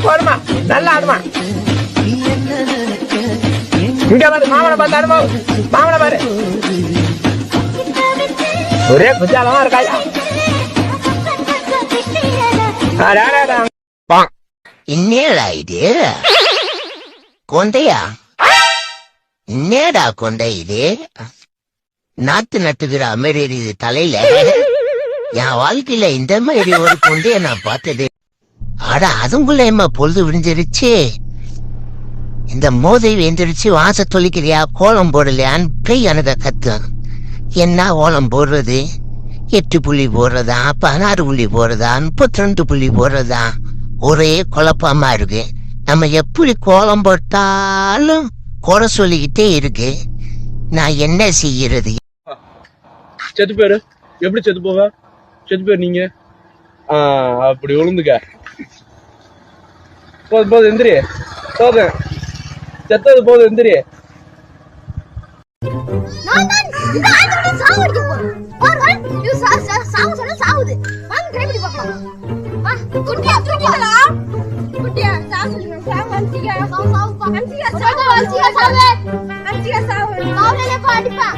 போடுமா நல்லா ஆடுமா. இங்க பாரு மாமனை பார்த்து ஆடுமா. மாமனை பாரு ஒரே குஜாலமா இருக்காயா. என்னடா இது கொண்டையா? என்னடா கொண்டை இது? நாத்து நட்டுக்கிற மாதிரி தலையில. என் வாழ்க்கையில இந்த மாதிரி ஒரு கொண்டைய நான் பார்த்தது. ஆடா அதுக்குள்ள எம்மா பொழுது விழுந்துருச்சு. இந்த மோதை எழுந்திருச்சு வாச தொழிக்கிறியா கோலம் போடலையான்னு பெய் எனக்கு கத்து. என்ன கோலம் போடுறது? 8 புள்ளி போடுறதா, 16 புள்ளி போடுறதா, 32 புள்ளி போடுறதா? ஒரே குழப்பமா இருக்கு. நம்ம எப்படி கோலம் போட்டாலும் குறை சொல்லிக்கிட்டே இருக்கு. நான் என்ன செய்யறது? செத்து பேரு எப்படி செத்து போவ? செத்து பேர் நீங்க அப்படி விழுந்துக்க. போது எந்திரி. போது செத்தது போது எந்திரி. அடிப்பா